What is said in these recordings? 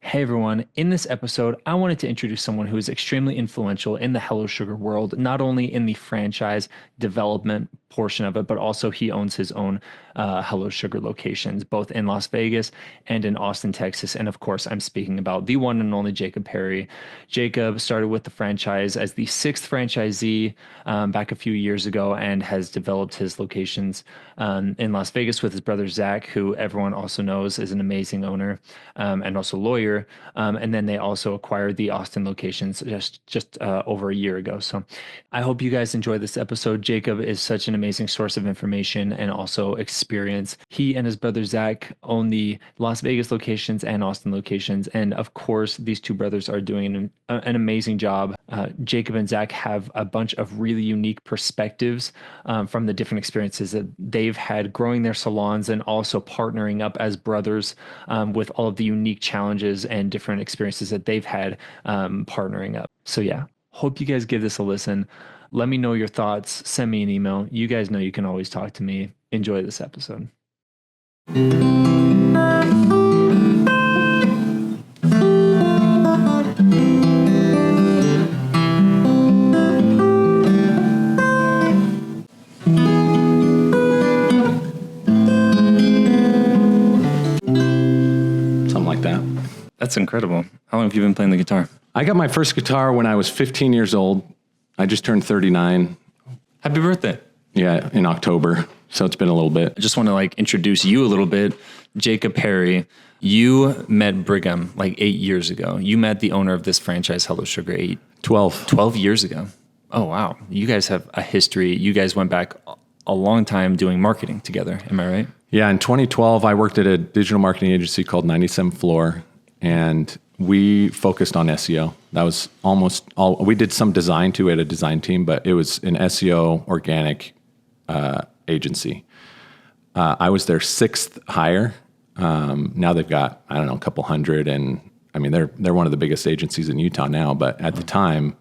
Hey everyone, in this episode, I wanted to introduce someone who is extremely influential in the Hello Sugar world, not only in the franchise development portion of it, but also he owns his own Hello Sugar locations, both in Las Vegas and in Austin, Texas. And of course, I'm speaking about the one and only Jacob Parry. Jacob started with the franchise as the sixth franchisee back a few years ago and has developed his locations in Las Vegas with his brother Zach, who everyone also knows is an amazing owner and also lawyer. And then they also acquired the Austin locations just over a year ago. So I hope you guys enjoy this episode. Jacob is such an amazing source of information and also experience. He and his brother Zach own the Las Vegas locations and Austin locations. And of course, these two brothers are doing an amazing job. Jacob and Zach have a bunch of really unique perspectives from the different experiences that they've had growing their salons and also partnering up as brothers with all of the unique challenges and different experiences that they've had partnering up. So yeah, hope you guys give this a listen. Let me know your thoughts. Send me an email. You guys know you can always talk to me. Enjoy this episode. Something like that. That's incredible. How long have you been playing the guitar? I got my first guitar when I was 15 years old. I just turned 39. Happy birthday. Yeah, in October. So it's been a little bit. I just want to introduce you a little bit. Jacob Parry, you met Brigham 8 years ago. You met the owner of this franchise, Hello Sugar, 12 years ago. Oh, wow. You guys have a history. You guys went back a long time doing marketing together. Am I right? Yeah, in 2012, I worked at a digital marketing agency called 97 Floor, and we focused on SEO. That was almost all. We did some design too. We had a design team, but it was an SEO organic agency. I was their sixth hire. Now they've got, I don't know, a couple hundred, and I mean they're one of the biggest agencies in Utah now. But at the time,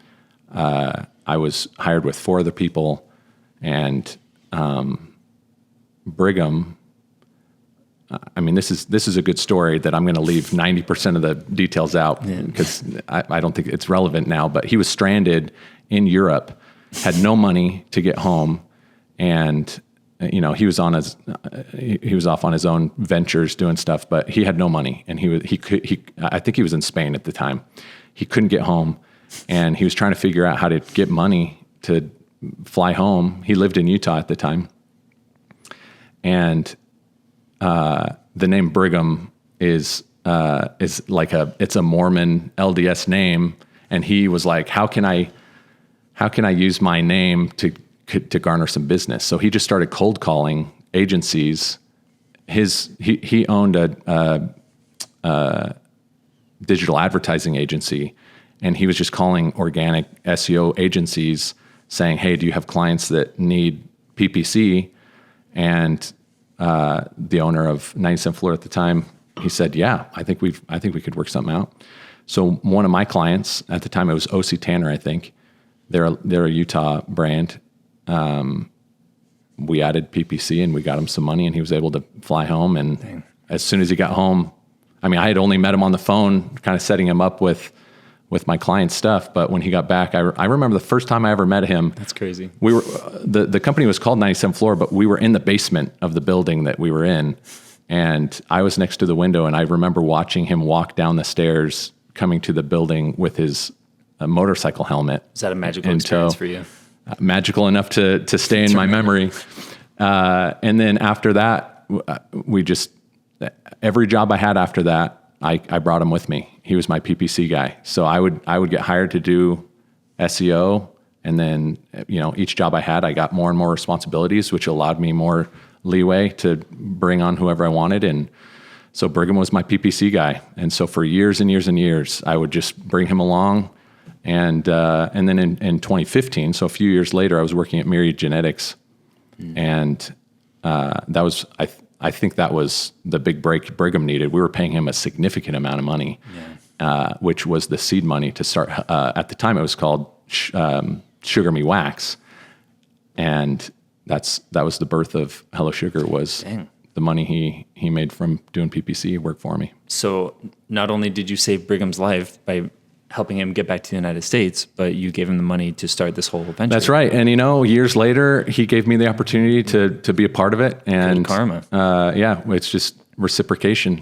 I was hired with four other people, and Brigham. I mean, this is a good story that I'm going to leave 90% of the details out because I don't think it's relevant now. But he was stranded in Europe, had no money to get home, and he was off on his own ventures doing stuff, but he had no money, and I think he was in Spain at the time. He couldn't get home, and he was trying to figure out how to get money to fly home. He lived in Utah at the time, and the name Brigham is it's a Mormon LDS name, and he was like, how can I use my name to garner some business? So he just started cold calling agencies. He owned a digital advertising agency, and he was just calling organic SEO agencies saying, hey, do you have clients that need PPC? And the owner of 97 Floor at the time, he said, yeah, I think we could work something out. So one of my clients at the time, it was OC Tanner, I think. They're a Utah brand. We added PPC and we got him some money, and he was able to fly home. And as soon as he got home, I mean, I had only met him on the phone, kind of setting him up with my client's stuff. But when he got back, I remember the first time I ever met him. That's crazy. We were the company was called 97 Floor, but we were in the basement of the building that we were in, and I was next to the window, and I remember watching him walk down the stairs coming to the building with his motorcycle helmet. Is that a magical experience for you? Magical enough to stay in my memory. And then after that, every job I had after that, I brought him with me. He was my PPC guy. So I would get hired to do SEO, and then each job I had, I got more and more responsibilities, which allowed me more leeway to bring on whoever I wanted. And so Brigham was my PPC guy. And so for years and years and years, I would just bring him along. And then in 2015, so a few years later, I was working at Myriad Genetics, and that was I think that was the big break Brigham needed. We were paying him a significant amount of money, which was the seed money to start. At the time, it was called Sugar Me Wax, and that was the birth of Hello Sugar. Was the money he made from doing PPC work for me. So not only did you save Brigham's life by helping him get back to the United States, but you gave him the money to start this whole venture. That's right. And years later, he gave me the opportunity to be a part of it. And good karma. Yeah, it's just reciprocation.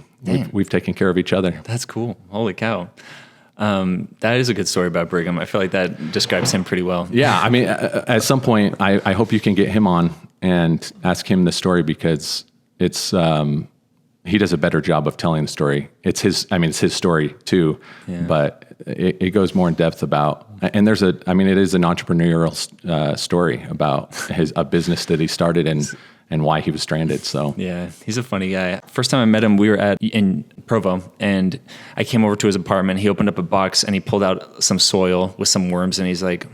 We've taken care of each other. That's cool. Holy cow. That is a good story about Brigham. I feel like that describes him pretty well. Yeah. I mean, at some point, I hope you can get him on and ask him the story, because it's, he does a better job of telling the story. It's his story too, but it goes more in depth about, and it is an entrepreneurial story about a business that he started and why he was stranded. So yeah, he's a funny guy. First time I met him, we were in Provo, and I came over to his apartment. He opened up a box and he pulled out some soil with some worms, and he's like,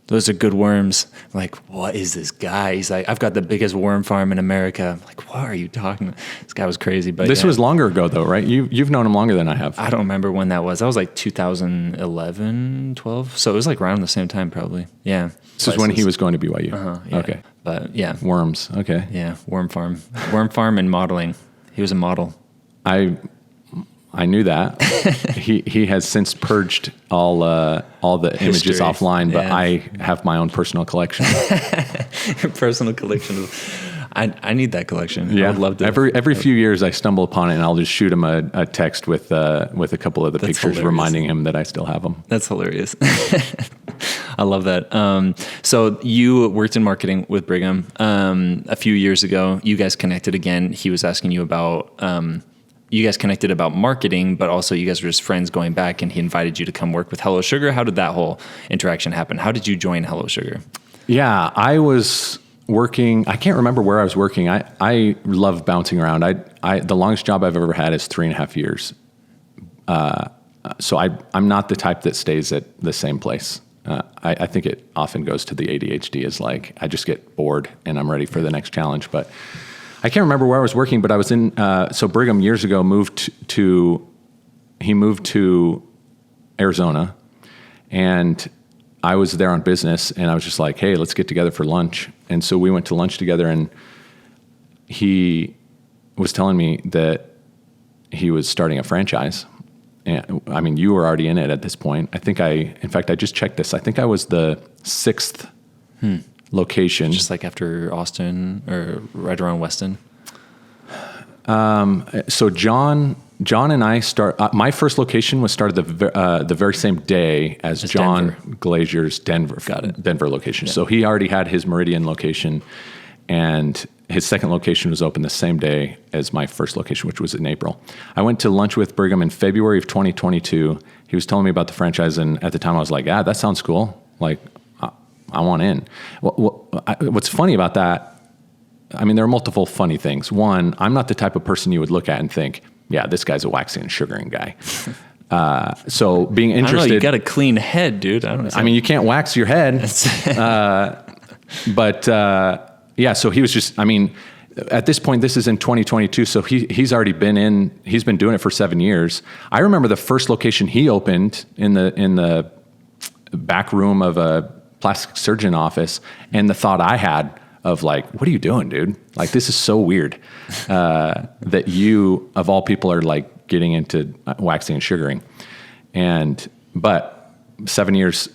those are good worms. I'm like, what is this guy? He's like, I've got the biggest worm farm in America. I'm like, what are you talking about? This guy was crazy. But this was longer ago though, right? You've known him longer than I have. I don't remember when that was. That was like 2011, 12. So it was like around the same time probably. Yeah. This is when he was going to BYU. Yeah. Okay. But yeah. Worms. Okay. Yeah. Worm farm and modeling. He was a model. I knew that. He has since purged all the images offline, but I have my own personal collection. Your personal collection. I need that collection. Yeah. I would love to. Every few years I stumble upon it, and I'll just shoot him a text with a couple of the pictures hilarious. Reminding him that I still have them. That's hilarious. I love that. So you worked in marketing with Brigham a few years ago. You guys connected again. He was asking you about you guys connected about marketing, but also you guys were just friends going back, and he invited you to come work with Hello Sugar. How did that whole interaction happen? How did you join Hello Sugar? Yeah, I was working. I can't remember where I was working. I love bouncing around. The longest job I've ever had is 3.5 years. So I'm not the type that stays at the same place. I think it often goes to the ADHD, is like, I just get bored and I'm ready for the next challenge. But I can't remember where I was working, but I was in, so Brigham years ago moved to Arizona, and I was there on business, and I was just like, hey, let's get together for lunch. And so we went to lunch together, and he was telling me that he was starting a franchise. And I mean, you were already in it at this point. In fact, I just checked this. I think I was the 6th location. Just like after Austin, or right around Weston. So John and I my first location was started the very same day as John Denver. Glazier's Denver location. Yeah. So he already had his Meridian location, and his second location was open the same day as my first location, which was in April. I went to lunch with Brigham in February of 2022. He was telling me about the franchise, and at the time I was like, that sounds cool. Like, I want in. What's funny about that, I mean, there are multiple funny things. One, I'm not the type of person you would look at and think, yeah, this guy's a waxing and sugaring guy. So being interested... I don't know, you got a clean head, dude. I don't know. I mean, you can't wax your head. Yeah, so he was just, I mean, at this point, this is in 2022, so he's been doing it for 7 years. I remember the first location he opened in the back room of a plastic surgeon office, and the thought I had of like, what are you doing, dude? Like, this is so weird that you, of all people, are like getting into waxing and sugaring. But 7 years,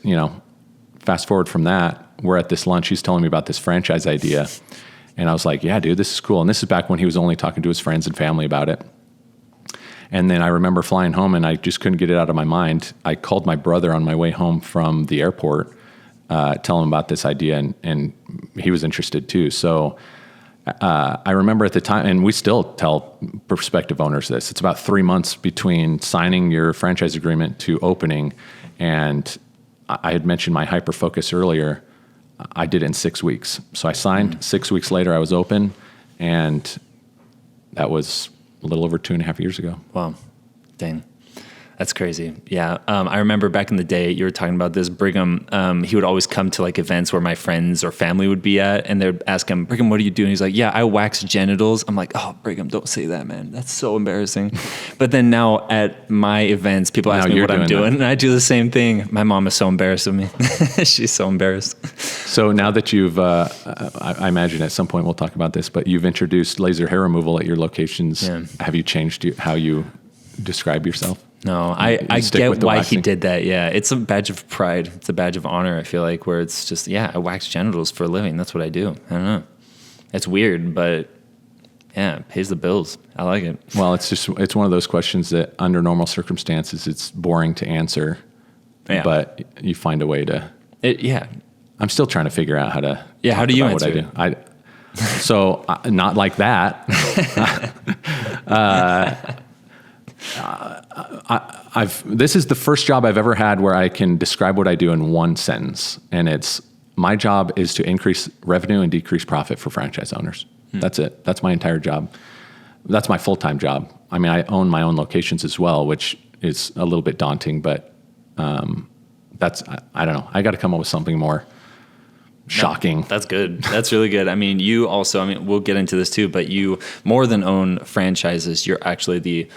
fast forward from that, we're at this lunch. He's telling me about this franchise idea. And I was like, yeah, dude, this is cool. And this is back when he was only talking to his friends and family about it. And then I remember flying home, and I just couldn't get it out of my mind. I called my brother on my way home from the airport, tell him about this idea, and he was interested too. So I remember at the time, and we still tell prospective owners this, it's about 3 months between signing your franchise agreement to opening. And I had mentioned my hyper focus earlier. I did it in 6 weeks. So I signed. 6 weeks later, I was open, and that was a little over 2.5 years ago. Wow. Dang. That's crazy. Yeah. I remember back in the day, you were talking about this. Brigham, he would always come to like events where my friends or family would be at, and they'd ask him, Brigham, what do you do? And he's like, yeah, I wax genitals. I'm like, oh, Brigham, don't say that, man. That's so embarrassing. But then now at my events, people ask me what I'm doing, and I do the same thing. My mom is so embarrassed of me. She's so embarrassed. So now that you've, I imagine at some point we'll talk about this, but you've introduced laser hair removal at your locations. Yeah. Have you changed how you describe yourself? No, I get why he did that. Yeah, it's a badge of pride. It's a badge of honor, I feel like, where it's just, yeah, I wax genitals for a living. That's what I do. I don't know. It's weird, but yeah, it pays the bills. I like it. Well, it's one of those questions that under normal circumstances, it's boring to answer, but you find a way to. Yeah. I'm still trying to figure out how to. Yeah, how do you answer what I do? So not like that. This is the first job I've ever had where I can describe what I do in one sentence, and it's my job is to increase revenue and decrease profit for franchise owners. That's it. That's my entire job. That's my full-time job. I mean, I own my own locations as well, which is a little bit daunting, but that's I don't know. I got to come up with something more shocking. That's good. That's really good. I mean, you also, we'll get into this too, but you more than own franchises. You're actually the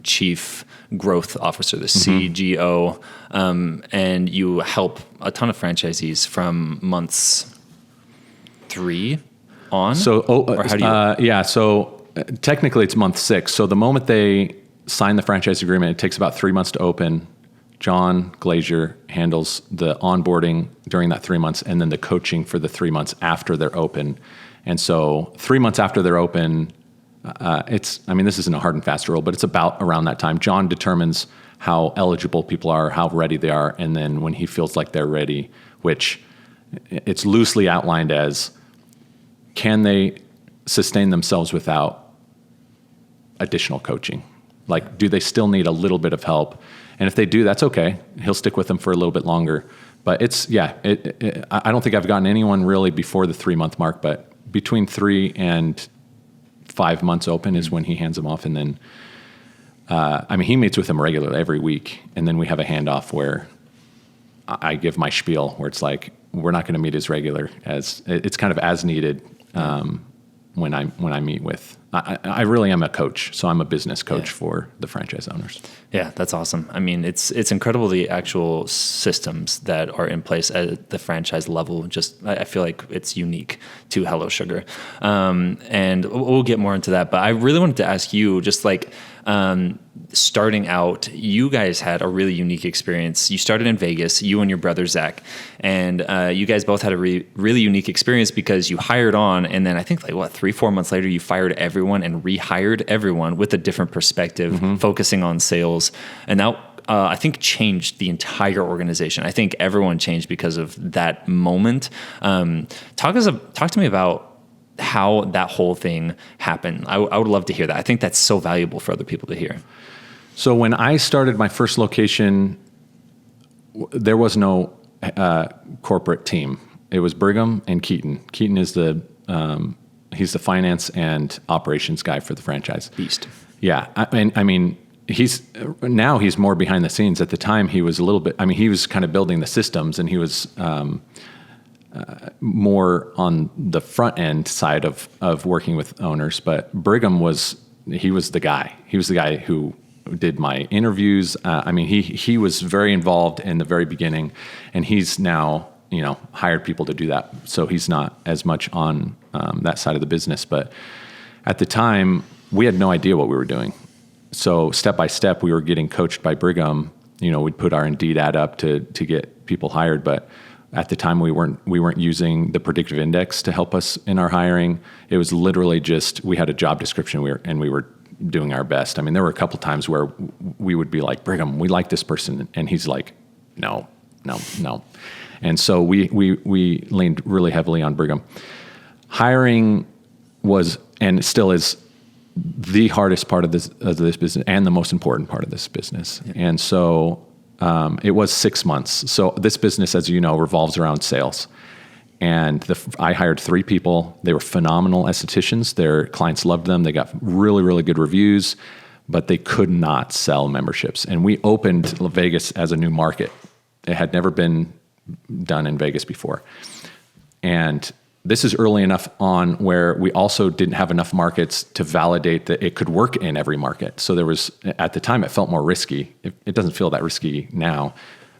chief growth officer, the CGO, and you help a ton of franchisees from months 3 on. So, or how do you? So technically it's month 6. So the moment they sign the franchise agreement, it takes about 3 months to open. John Glazier handles the onboarding during that 3 months and then the coaching for the 3 months after they're open. And so 3 months after they're open, this isn't a hard and fast rule, but it's about around that time. John determines how eligible people are, how ready they are, and then when he feels like they're ready, which it's loosely outlined as, can they sustain themselves without additional coaching? Like, do they still need a little bit of help? And if they do, that's okay. He'll stick with them for a little bit longer. But I don't think I've gotten anyone really before the 3 month mark, but between 3 and 5 months open is when he hands them off. And then, he meets with them regularly every week. And then we have a handoff where I give my spiel where it's like, we're not going to meet as regular as it's kind of as needed. When I meet with, I really am a coach. So I'm a business coach for the franchise owners. Yeah, that's awesome. I mean, it's incredible, the actual systems that are in place at the franchise level. Just, I feel like it's unique to Hello Sugar. And we'll get more into that, but I really wanted to ask you, just like, starting out, you guys had a really unique experience. You started in Vegas, you and your brother Zach, and you guys both had a really unique experience because you hired on, and then I think 3-4 months later, you fired everyone and rehired everyone with a different perspective, focusing on sales, and that I think changed the entire organization. I think everyone changed because of that moment. Talk to me about how that whole thing happened. I would love to hear that. I think that's so valuable for other people to hear. So when I started my first location, there was no corporate team. It was Brigham and Keaton. Keaton is he's the finance and operations guy for the franchise. Beast. Yeah. He's more behind the scenes. At the time, he was a little bit, he was kind of building the systems, and he was more on the front end side of working with owners. But Brigham was the guy. He was the guy who did my interviews. He was very involved in the very beginning, and he's now, hired people to do that. So he's not as much on that side of the business. But at the time, we had no idea what we were doing. So step by step, we were getting coached by Brigham. We'd put our Indeed ad up to get people hired, but at the time, we weren't using the predictive index to help us in our hiring. It was literally just, we had a job description, we were doing our best. There were a couple times where we would be like, Brigham, we like this person, and he's like, no. And so we leaned really heavily on Brigham. Hiring was, and still is, the hardest part of this business and the most important part of this business. Yeah. And so it was 6 months. So this business, as you know, revolves around sales. And I hired 3 people. They were phenomenal estheticians. Their clients loved them. They got really, really good reviews. but they could not sell memberships. And we opened Vegas as a new market. It had never been done in Vegas before. And this is early enough on where we also didn't have enough markets to validate that it could work in every market. So there was, at the time, it felt more risky. It doesn't feel that risky now,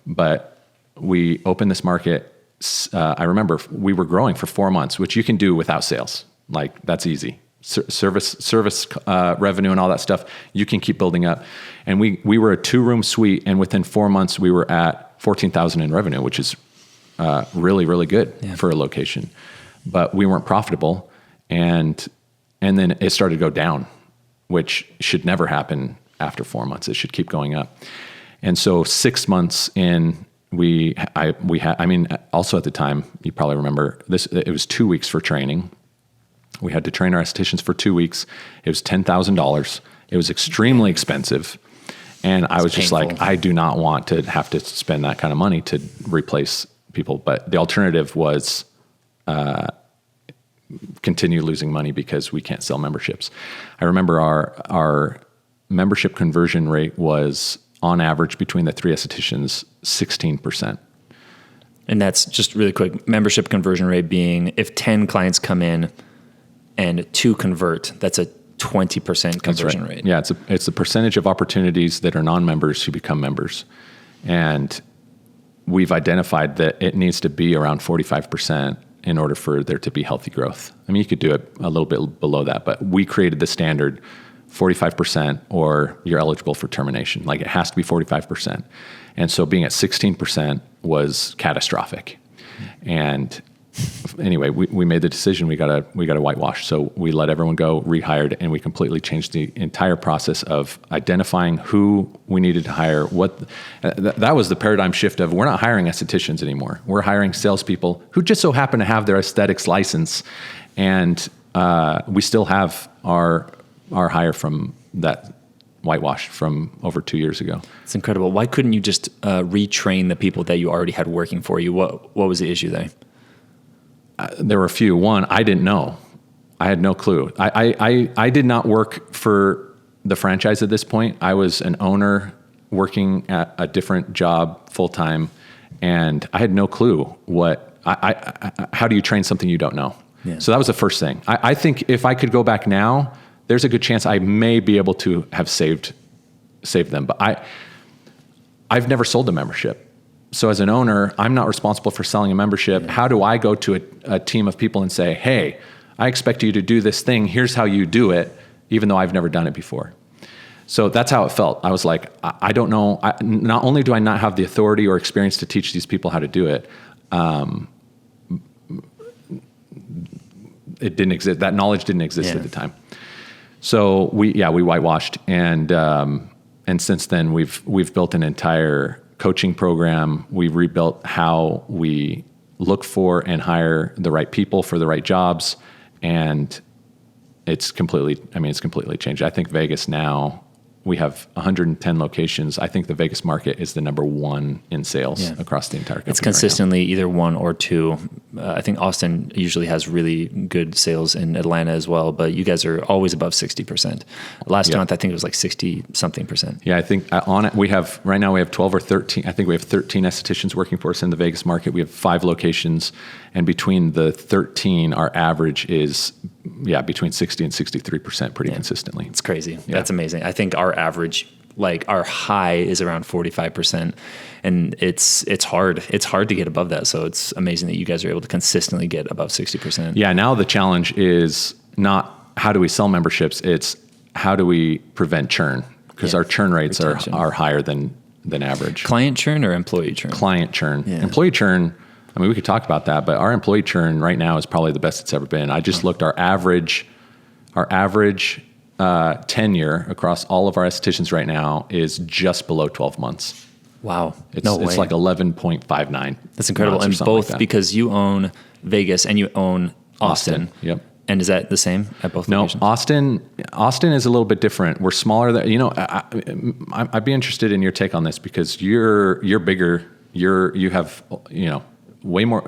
but we opened this market. I remember we were growing for 4 months, which you can do without sales. Like, that's easy. Service revenue and all that stuff, you can keep building up. And we were a 2-room suite, and within 4 months we were at $14,000 in revenue, which is really, really good for a location. But we weren't profitable, and then it started to go down, which should never happen after 4 months. It should keep going up. And so 6 months in, also at the time, you probably remember this, it was 2 weeks for training. We had to train our estheticians for 2 weeks. It was $10,000. It was extremely expensive. And I was just like, I do not want to have to spend that kind of money to replace people. But the alternative was continue losing money because we can't sell memberships. I remember our membership conversion rate was, on average, between the 3 estheticians, 16%. And that's just really quick, membership conversion rate being if 10 clients come in and 2 convert, that's a 20% conversion rate. Yeah, it's the percentage of opportunities that are non-members who become members. And we've identified that it needs to be around 45% in order for there to be healthy growth. I mean, you could do it a little bit below that, but we created the standard 45% or you're eligible for termination. Like, it has to be 45%. And so being at 16% was catastrophic. And anyway, we made the decision we got to whitewash. So we let everyone go, rehired, and we completely changed the entire process of identifying who we needed to hire. That was the paradigm shift of, we're not hiring estheticians anymore. We're hiring salespeople who just so happen to have their aesthetics license. And we still have our hire from that whitewash from over 2 years ago. It's incredible. Why couldn't you just retrain the people that you already had working for you? What was the issue there? There were a few. One, I didn't know. I had no clue. I did not work for the franchise at this point. I was an owner working at a different job full-time, and I had no clue how do you train something you don't know? Yeah. So that was the first thing. I think if I could go back now, there's a good chance I may be able to have saved them. But I've never sold a membership. So as an owner, I'm not responsible for selling a membership. Yeah. How do I go to a team of people and say, hey, I expect you to do this thing. Here's how you do it, even though I've never done it before. So that's how it felt. I was like, I don't know. Not only do I not have the authority or experience to teach these people how to do it, it didn't exist. That knowledge didn't exist at the time. So we whitewashed, and since then we've built an entire coaching program. We rebuilt how we look for and hire the right people for the right jobs, and it's completely changed. I think Vegas now, we have 110 locations. I think the Vegas market is the number 1 in sales across the entire country. It's consistently either 1 or 2. I think Austin usually has really good sales, in Atlanta as well, but you guys are always above 60%. Last month, I think it was like 60-something%. Yeah, I think on it, we have 12 or 13. I think we have 13 estheticians working for us in the Vegas market. We have 5 locations, and between the 13, our average is between 60 and 63% pretty consistently. It's crazy. Yeah. That's amazing. I think our average, like our high, is around 45%, and it's hard. It's hard to get above that. So it's amazing that you guys are able to consistently get above 60%. Yeah. Now the challenge is not how do we sell memberships. It's how do we prevent churn, because our churn rates are higher than average. Client churn or employee churn? Client churn. Yeah. Employee churn, I mean, we could talk about that, but our employee churn right now is probably the best it's ever been. I just looked, our average tenure across all of our estheticians right now is just below 12 months. Wow. It's like 11.59. That's incredible. And both because you own Vegas and you own Austin. Yep. And is that the same at both locations? No, Austin is a little bit different. We're smaller. I'd be interested in your take on this, because you're bigger. You have, way more.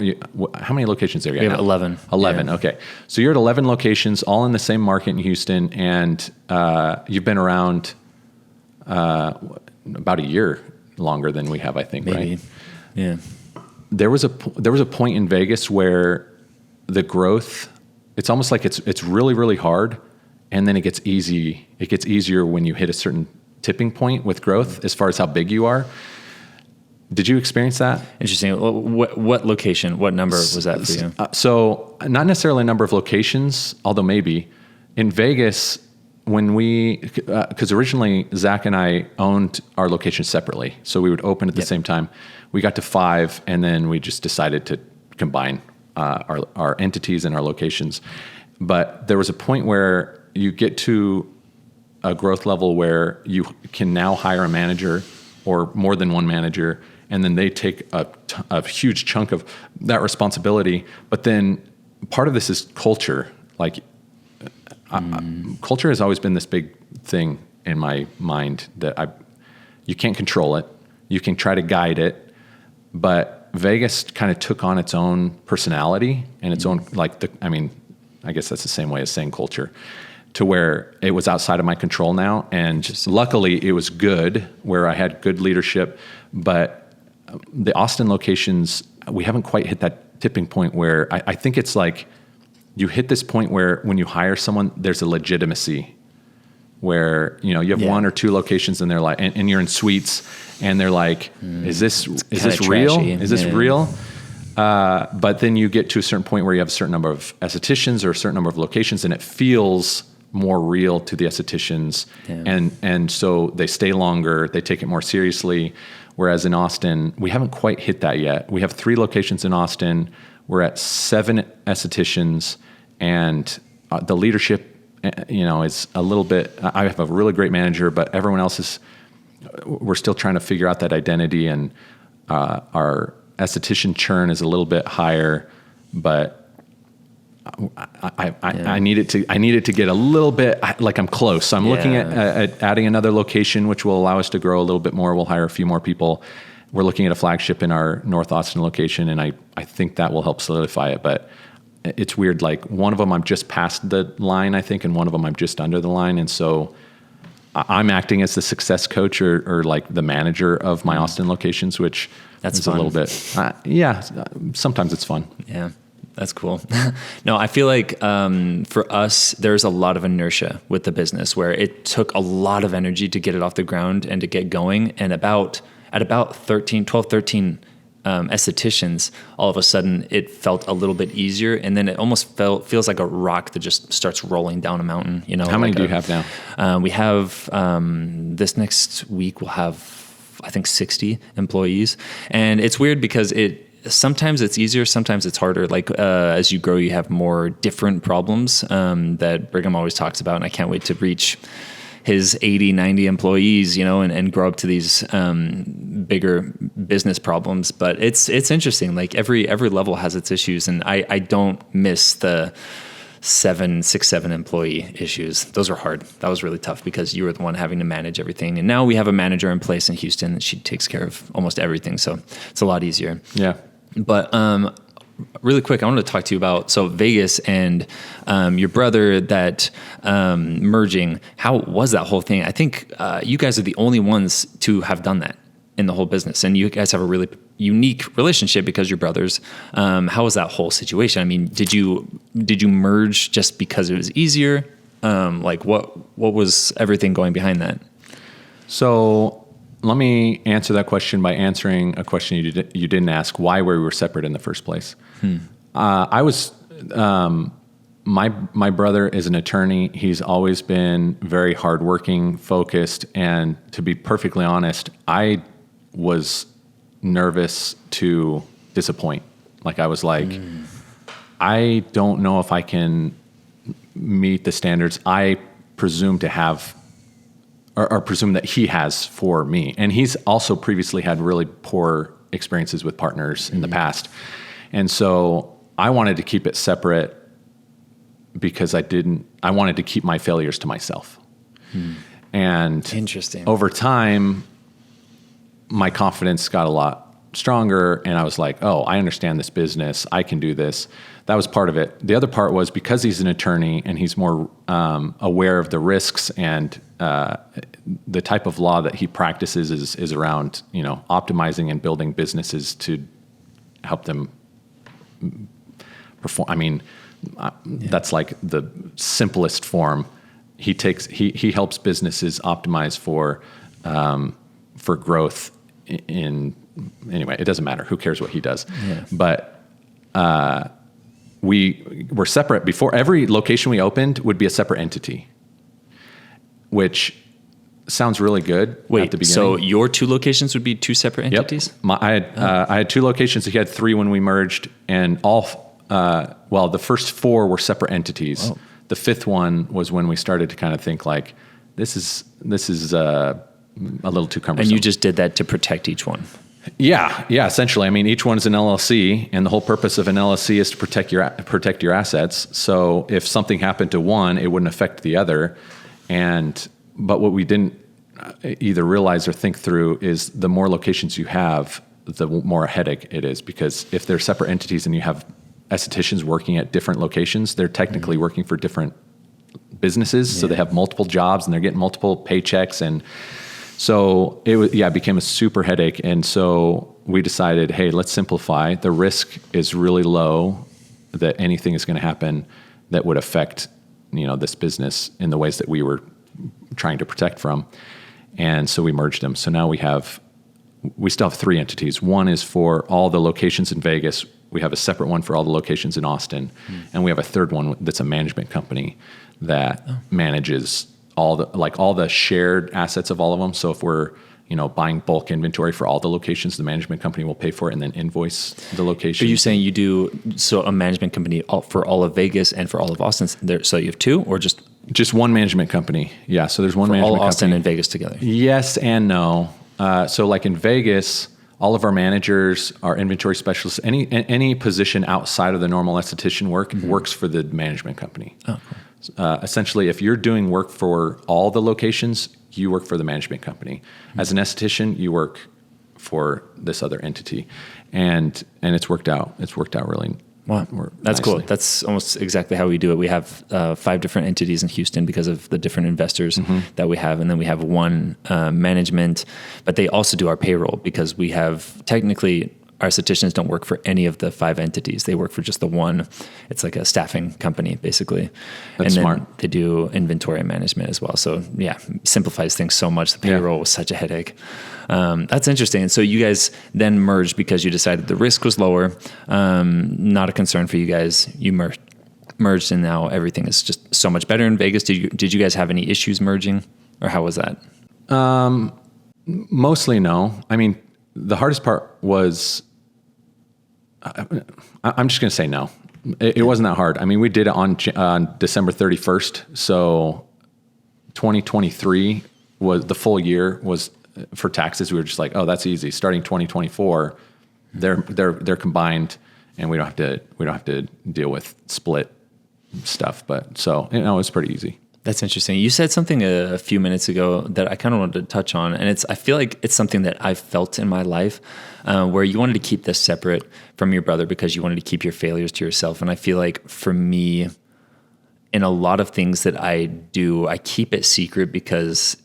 How many locations are you at? We have 11. 11. Yeah. Okay. So you're at 11 locations, all in the same market in Houston, and you've been around about a year longer than we have, I think. Maybe. Right? Yeah. There was a point in Vegas where the growth, it's almost like it's really, really hard, and then it gets easy. It gets easier when you hit a certain tipping point with growth as far as how big you are. Did you experience that? Interesting. What location, what number was that for you? So not necessarily a number of locations, although maybe. In Vegas, when because originally Zach and I owned our locations separately. So we would open at the same time. We got to 5, and then we just decided to combine our entities and our locations. But there was a point where you get to a growth level where you can now hire a manager or more than one manager, and then they take a huge chunk of that responsibility. But then part of this is culture. Like culture has always been this big thing in my mind that you can't control it. You can try to guide it, but Vegas kind of took on its own personality and its own, I guess that's the same way as saying culture, to where it was outside of my control now. And just luckily it was good, where I had good leadership, but the Austin locations, we haven't quite hit that tipping point where I think it's like you hit this point where when you hire someone, there's a legitimacy where, you have 1 or 2 locations and they're like, and you're in suites and they're like, is this real? Trashy. Is this real? But then you get to a certain point where you have a certain number of estheticians or a certain number of locations, and it feels more real to the estheticians. Yeah. And so they stay longer, they take it more seriously. Whereas in Austin, we haven't quite hit that yet. We have 3 locations in Austin. We're at 7 estheticians, and the leadership, is a little bit, I have a really great manager, but everyone else we're still trying to figure out that identity, and our esthetician churn is a little bit higher, but I needed to get a little bit, like I'm close. So I'm looking at adding another location, which will allow us to grow a little bit more. We'll hire a few more people. We're looking at a flagship in our North Austin location, and I think that will help solidify it. But it's weird. Like one of them I'm just past the line, I think, and one of them I'm just under the line. And so I'm acting as the success coach or like the manager of my Austin locations, which that's is fun. A little bit, sometimes it's fun. Yeah. That's cool. No, I feel like for us, there's a lot of inertia with the business where it took a lot of energy to get it off the ground and to get going. And at about 12, 13 estheticians, all of a sudden it felt a little bit easier. And then it almost feels like a rock that just starts rolling down a mountain. How many do you have now? We have this next week, we'll have, I think, 60 employees. And it's weird because sometimes it's easier, sometimes it's harder. Like as you grow, you have more different problems that Brigham always talks about, and I can't wait to reach his 80, 90 employees, and grow up to these bigger business problems. But it's interesting. Like every level has its issues, and I don't miss the 6, 7 employee issues. Those are hard. That was really tough because you were the one having to manage everything. And now we have a manager in place in Houston, and she takes care of almost everything. So it's a lot easier. Yeah. But really quick, I wanted to talk to you about Vegas and your brother, that merging. How was that whole thing? I think you guys are the only ones to have done that in the whole business, and you guys have a really unique relationship because you're brothers. How was that whole situation? I mean, did you merge just because it was easier? Like what was everything going behind that? So let me answer that question by answering a question you didn't ask: why we were separate in the first place. I was my brother is an attorney. He's always been very hardworking, focused, and to be perfectly honest, I was nervous to disappoint. Like I was like, I don't know if I can meet the standards I presume to have, or presume that he has for me. And he's also previously had really poor experiences with partners in the past. And so I wanted to keep it separate because I wanted to keep my failures to myself. And interesting. Over time, my confidence got a lot stronger, and I was like, oh, I understand this business. I can do this. That was part of it. The other part was because he's an attorney and he's more aware of the risks and the type of law that he practices is around, optimizing and building businesses to help them perform. I mean, that's like the simplest form. He helps businesses optimize for growth anyway, it doesn't matter. Who cares what he does? Yeah. But we were separate before. Every location we opened would be a separate entity, which sounds really good at the beginning. So your 2 locations would be 2 separate entities? Yep. I had 2 locations. He had 3 when we merged, and the first 4 were separate entities. Oh. The 5th one was when we started to kind of think like, this is a little too cumbersome. And you just did that to protect each one? Yeah, essentially. I mean, each one is an LLC, and the whole purpose of an LLC is to protect your assets. So if something happened to one, it wouldn't affect the other. But what we didn't either realize or think through is the more locations you have, the more a headache it is. Because if they're separate entities and you have estheticians working at different locations, they're technically working for different businesses. Yeah. So they have multiple jobs and they're getting multiple paychecks. And so it became a super headache. And so we decided, hey, let's simplify. The risk is really low that anything is going to happen that would affect, this business in the ways that we were trying to protect from. And so we merged them. So now we still have 3 entities. One is for all the locations in Vegas. We have a separate one for all the locations in Austin. And we have a third one that's a management company that manages all the shared assets of all of them. So if we're, buying bulk inventory for all the locations, the management company will pay for it and then invoice the location. Are you saying you do a management company for all of Vegas and for all of Austin? So you have 2 or just one management company? Yeah. So there's one management company. All Austin and Vegas together? Yes and no. So like in Vegas, all of our managers, our inventory specialists, any position outside of the normal esthetician work works for the management company. Oh, cool. Essentially, if you're doing work for all the locations, you work for the management company. As an esthetician, you work for this other entity, and it's worked out. It's worked out really. Wow, that's nicely. Cool. That's almost exactly how we do it. We have 5 different entities in Houston because of the different investors that we have, and then we have one management, but they also do our payroll because we have technically. Our estheticians don't work for any of the 5 entities. They work for just the one. It's like a staffing company, basically. That's smart. Then they do inventory management as well. So yeah, simplifies things so much. The payroll was such a headache. That's interesting. And so you guys then merged because you decided the risk was lower. Not a concern for you guys. You merged and now everything is just so much better in Vegas. Did you guys have any issues merging, or how was that? Mostly no. I mean, the hardest part was, I'm just going to say no. It wasn't that hard. I mean, we did it on December 31st. So 2023 was the full year was for taxes. We were just like, oh, that's easy. Starting 2024, they're combined, and we don't have to deal with split stuff. But so it was pretty easy. That's interesting. You said something a few minutes ago that I kind of wanted to touch on, and I feel like it's something that I've felt in my life, where you wanted to keep this separate from your brother because you wanted to keep your failures to yourself. And I feel like for me, in a lot of things that I do, I keep it secret because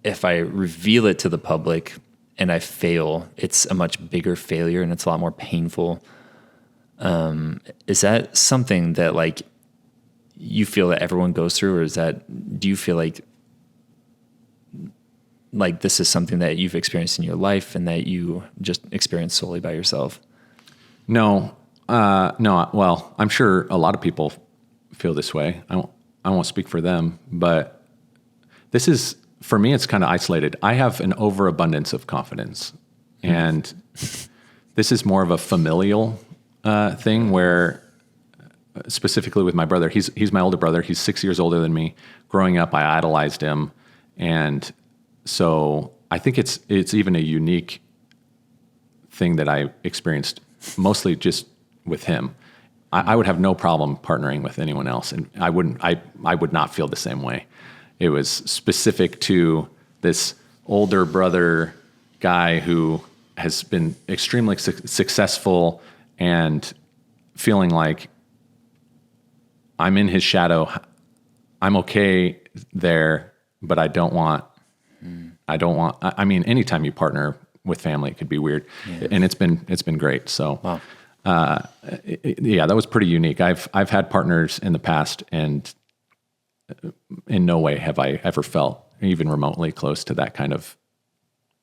if I reveal it to the public and I fail, it's a much bigger failure and it's a lot more painful. Is that something that like you feel that everyone goes through, or do you feel like this is something that you've experienced in your life and that you just experienced solely by yourself? No. Well, I'm sure a lot of people feel this way. I won't speak for them, but this is, for me, it's kind of isolated. I have an overabundance of confidence, and this is more of a familial thing where, specifically with my brother, he's my older brother. He's 6 years older than me. Growing up, I idolized him, and so I think it's even a unique thing that I experienced, mostly just with him. I would have no problem partnering with anyone else, and I would not feel the same way. It was specific to this older brother guy who has been extremely successful and feeling like I'm in his shadow. I'm okay there, but I don't want I don't want, I mean, anytime you partner with family, it could be weird, and it's been great. So, Wow. Yeah, that was pretty unique. I've had partners in the past, and in no way have I ever felt even remotely close to that kind of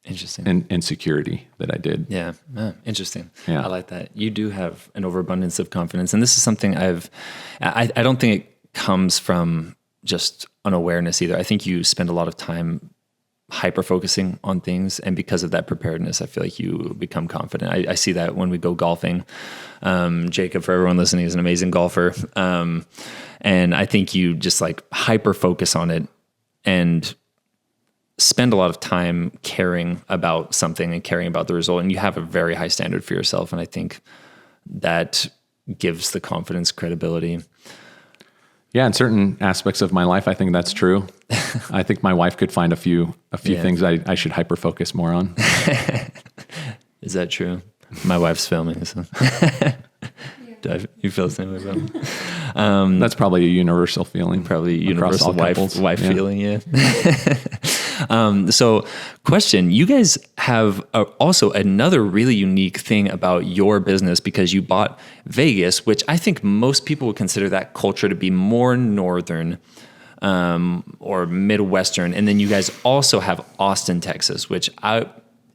Interesting. insecurity that I did. Yeah. Interesting. Yeah. I like that. You do have an overabundance of confidence. And this is something I don't think it comes from just unawareness either. I think you spend a lot of time hyper focusing on things. And because of that preparedness, I feel like you become confident. I see that when we go golfing. Jacob, for everyone listening, is an amazing golfer. And I think you just like hyper focus on it and spend a lot of time caring about something and caring about the result. And you have a very high standard for yourself. And I think that gives the confidence credibility. Yeah, in certain aspects of my life, I think that's true. I think my wife could find a few things I should hyper focus more on. Is that true? My wife's filming. So. You feel the same way about me? That's probably a universal feeling. Probably universal wife Yeah. feeling, yeah. So question, you guys have also another really unique thing about your business because you bought Vegas, which I think most people would consider that culture to be more northern or Midwestern. And then you guys also have Austin, Texas, which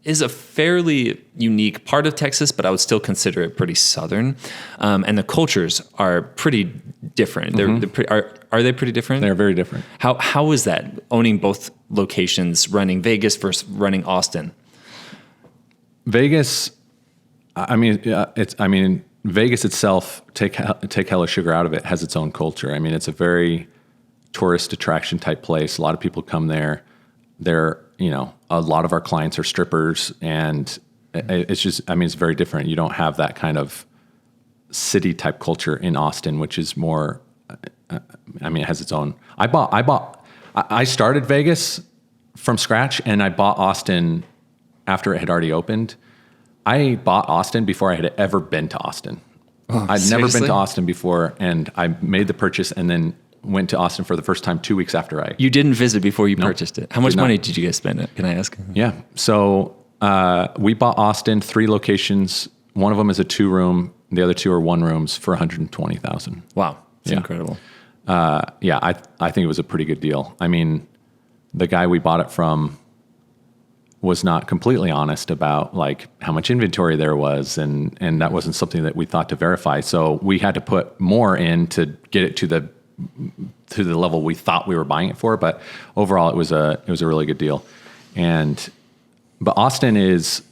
is a fairly unique part of Texas, but I would still consider it pretty southern. And the cultures are pretty different. Are they pretty different? They're very different. How is that, owning both locations, running Vegas versus running Austin? Vegas, Vegas itself, take Hello Sugar out of it, has its own culture. I mean, it's a very tourist attraction type place. A lot of people come there. A lot of our clients are strippers, and it's just, it's very different. You don't have that kind of city type culture in Austin, which is more, it has its own. I started Vegas from scratch, and I bought Austin after it had already opened. I bought Austin before I had ever been to Austin. I'd never been to Austin before, and I made the purchase and then went to Austin for the first time 2 weeks after You didn't visit before you purchased it. How much money did you guys spend? Can I ask? Yeah. So we bought Austin, 3 locations. One of them is a 2-room. The other 2 are 1-rooms for $120,000. Wow. That's incredible. I think it was a pretty good deal. I mean, the guy we bought it from was not completely honest about like how much inventory there was, and that wasn't something that we thought to verify. So we had to put more in to get it to the level we thought we were buying it for. But overall, it was a really good deal. But Austin is,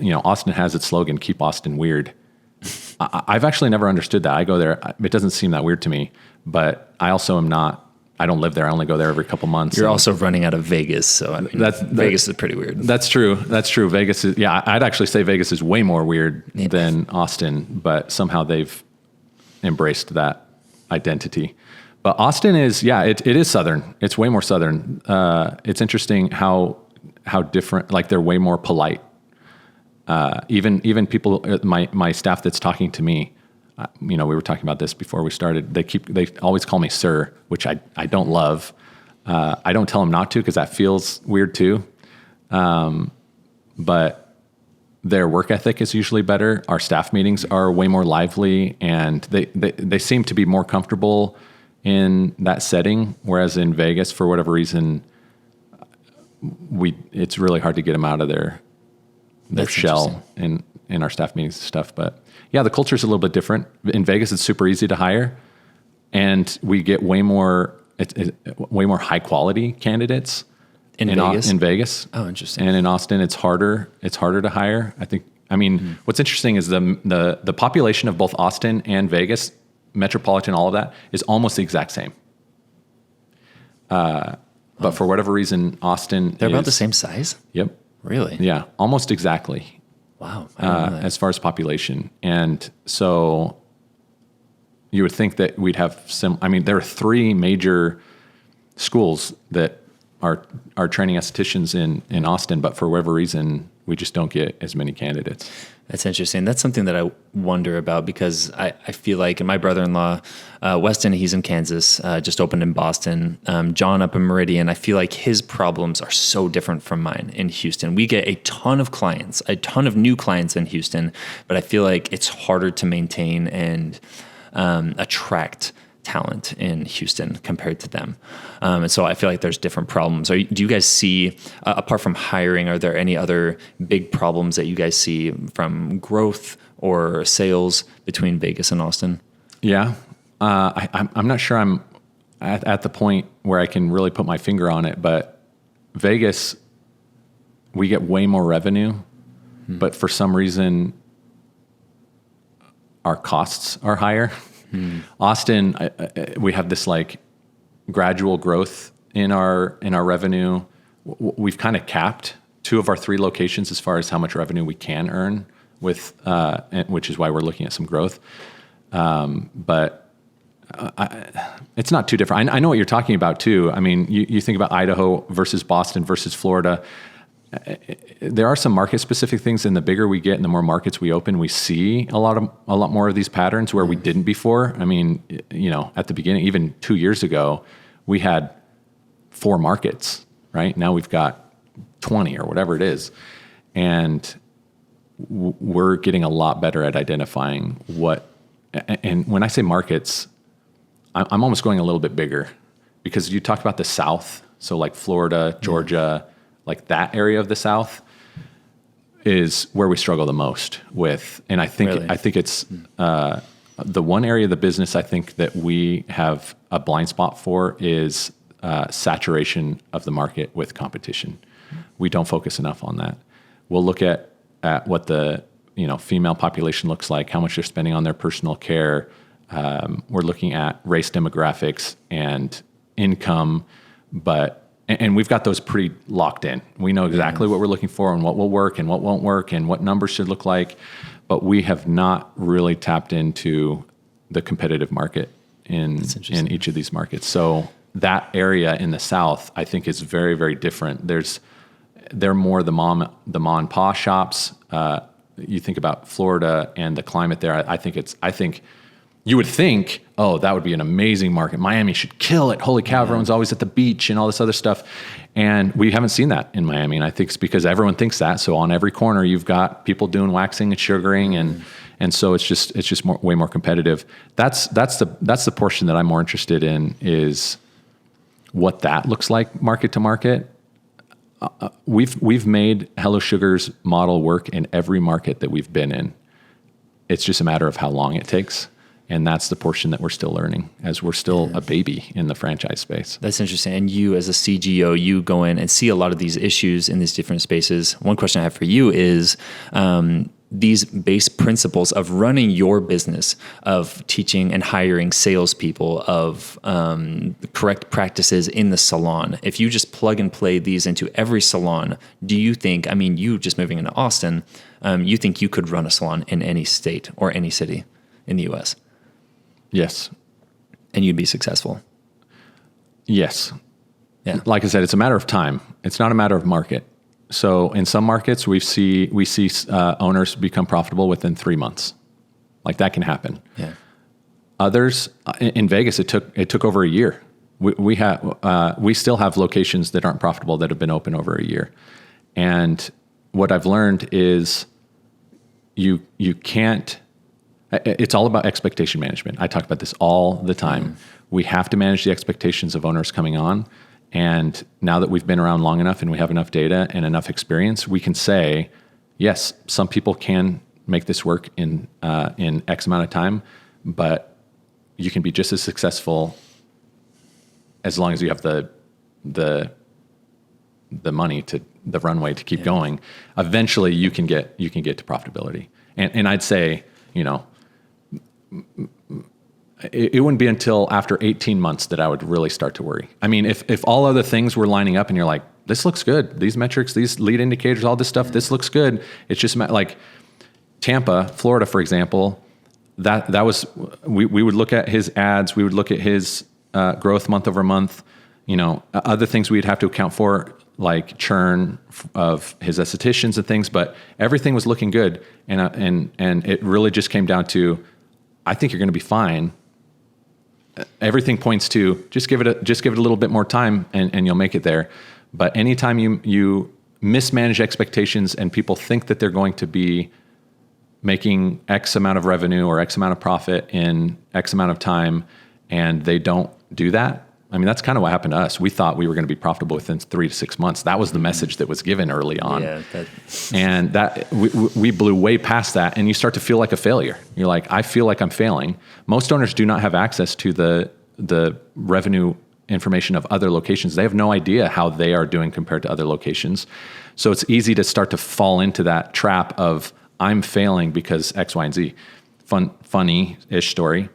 Austin has its slogan, "Keep Austin Weird." I've actually never understood that. I go there, it doesn't seem that weird to me, but I also I don't live there. I only go there every couple months. You're also running out of Vegas, so Vegas is pretty weird. That's true. Vegas is, I'd actually say Vegas is way more weird than Austin, but somehow they've embraced that identity. But Austin is, it is southern. It's way more southern. It's interesting how different, like they're way more polite. Even people, my staff that's talking to me, we were talking about this before we started. They always call me sir, which I don't love. I don't tell them not to, because that feels weird too. But their work ethic is usually better. Our staff meetings are way more lively, and they seem to be more comfortable in that setting. Whereas in Vegas, for whatever reason, it's really hard to get them out of their shell in our staff meetings and stuff. But yeah, the culture is a little bit different. In Vegas, it's super easy to hire, and we get way more high quality candidates in Vegas. Oh, interesting. And in Austin, it's harder to hire. I think. What's interesting is the population of both Austin and Vegas, metropolitan, all of that, is almost the exact same. But for whatever reason, Austin They're about the same size? Yep. Really? Yeah, almost exactly. Wow. I didn't know that. As far as population. And so you would think that we'd have there are 3 major schools that are training estheticians in Austin, but for whatever reason, we just don't get as many candidates. That's interesting. That's something that I wonder about because I feel like my brother-in-law, Weston, he's in Kansas, just opened in Boston. John up in Meridian, I feel like his problems are so different from mine in Houston. We get a ton of clients, a ton of new clients in Houston, but I feel like it's harder to maintain and attract talent in Houston compared to them. And so I feel like there's different problems. Do you guys see, apart from hiring, are there any other big problems that you guys see from growth or sales between Vegas and Austin? Yeah. I'm not sure I'm at the point where I can really put my finger on it, but Vegas, we get way more revenue, but for some reason our costs are higher. Austin, we have this like gradual growth in our revenue. We've kind of capped 2 of our 3 locations as far as how much revenue we can earn with, which is why we're looking at some growth. But it's not too different. I know what you're talking about too. I mean, you think about Idaho versus Boston versus Florida. There are some market specific things, and the bigger we get and the more markets we open, we see a lot more of these patterns where we didn't before. I mean, at the beginning, even 2 years ago, we had 4 markets, right? Now we've got 20 or whatever it is. And we're getting a lot better at identifying and when I say markets, I'm almost going a little bit bigger because you talked about the South. So like Florida, Georgia, like that area of the South is where we struggle the most with. And I think, Really? I think it's the one area of the business I think that we have a blind spot for is saturation of the market with competition. We don't focus enough on that. We'll look at what the female population looks like, how much they're spending on their personal care. We're looking at race demographics and income, and we've got those pretty locked in. We know exactly what we're looking for and what will work and what won't work and what numbers should look like, but we have not really tapped into the competitive market in each of these markets. So that area in the South, I think, is very, very different. They're more the mom and pa shops. You think about Florida and the climate there. I think you would think, oh, that would be an amazing market. Miami should kill it. Holy cow, everyone's always at the beach and all this other stuff. And we haven't seen that in Miami. And I think it's because everyone thinks that. So on every corner, you've got people doing waxing and sugaring. And so it's just way more competitive. That's the portion that I'm more interested in, is what that looks like market to market. We've made Hello Sugar's model work in every market that we've been in. It's just a matter of how long it takes. And that's the portion that we're still learning, as we're still a baby in the franchise space. That's interesting. And you as a CGO, you go in and see a lot of these issues in these different spaces. One question I have for you is these base principles of running your business, of teaching and hiring salespeople, of correct practices in the salon. If you just plug and play these into every salon, do you think, you just moving into Austin, you think you could run a salon in any state or any city in the US? Yes. And you'd be successful? Yes. Yeah. Like I said, it's a matter of time. It's not a matter of market. So in some markets, we see owners become profitable within 3 months. Like that can happen. Yeah. Others in Vegas, it took over a year. We still have locations that aren't profitable that have been open over a year. And what I've learned is you can't. It's all about expectation management. I talk about this all the time. We have to manage the expectations of owners coming on. And now that we've been around long enough and we have enough data and enough experience, we can say, yes, some people can make this work in X amount of time, but you can be just as successful as long as you have the money the runway to keep going. Eventually, you can get to profitability. And I'd say, it wouldn't be until after 18 months that I would really start to worry. If all other things were lining up and you're like, this looks good, these metrics, these lead indicators, all this stuff, this looks good. It's just like Tampa, Florida, for example, that was, we would look at his ads, we would look at his growth month over month, other things we'd have to account for. like churn of his estheticians and things, but everything was looking good. And it really just came down to, I think you're going to be fine. Everything points to just give it a little bit more time and you'll make it there. But anytime you mismanage expectations and people think that they're going to be making X amount of revenue or X amount of profit in X amount of time, and they don't do that. I mean, that's kind of what happened to us. We thought we were going to be profitable within 3 to 6 months. That was the message that was given early on. Yeah, and that we blew way past that, and you start to feel like a failure. You're like, I feel like I'm failing. Most owners do not have access to the revenue information of other locations. They have no idea how they are doing compared to other locations. So it's easy to start to fall into that trap of, I'm failing because X, Y, and Z. Funny-ish story.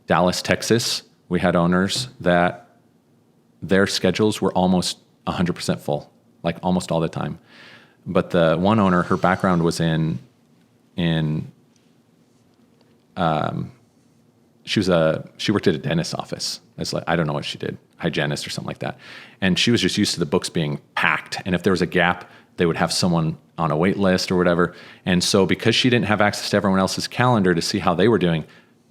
Dallas, Texas, we had owners that their schedules were almost 100% full, like almost all the time. But the one owner, her background was she worked at a dentist's office. It's like, I don't know what she did, hygienist or something like that. And she was just used to the books being packed. And if there was a gap, they would have someone on a wait list or whatever. And so because she didn't have access to everyone else's calendar to see how they were doing,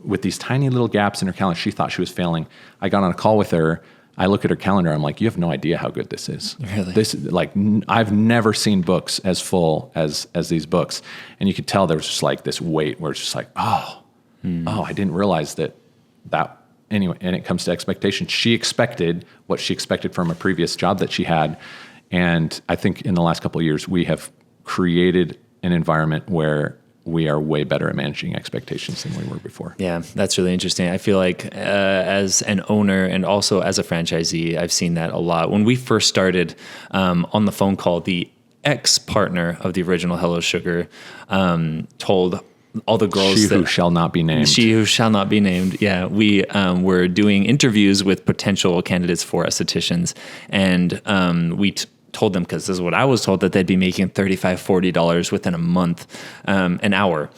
with these tiny little gaps in her calendar, she thought she was failing. I got on a call with her. I look at her calendar. I'm like, you have no idea how good this is. Really? This, like, I've never seen books as full as these books. And you could tell there was just like this weight where it's just like, oh, I didn't realize that. Anyway, and it comes to expectations. She expected what she expected from a previous job that she had. And I think in the last couple of years, we have created an environment where we are way better at managing expectations than we were before. Yeah, that's really interesting. I feel like as an owner and also as a franchisee, I've seen that a lot. When we first started on the phone call, the ex-partner of the original Hello Sugar told all the girls She who shall not be named. She who shall not be named. Yeah, we were doing interviews with potential candidates for estheticians, and we told them, because this is what I was told, that they'd be making $35, $40 within a month, an hour.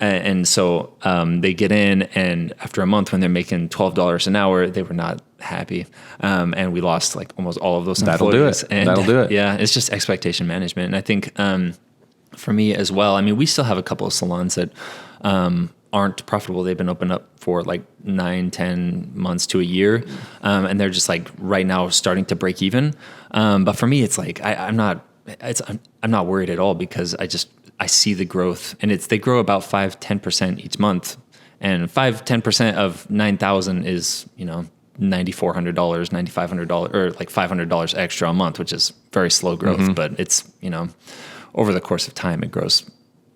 And so they get in, and after a month when they're making $12 an hour, they were not happy. And we lost like almost all of those employees. That'll do it. Yeah, it's just expectation management. And I think for me as well, I mean, we still have a couple of salons that aren't profitable. They've been open up for like 9, 10 months to a year. And they're just like right now starting to break even. But for me, it's like, I'm not worried at all, because I see the growth, and they grow about 5-10% each month, and 5-10% of 9,000 is, $9,400, $9,500, or like $500 extra a month, which is very slow growth, but it's, over the course of time, it grows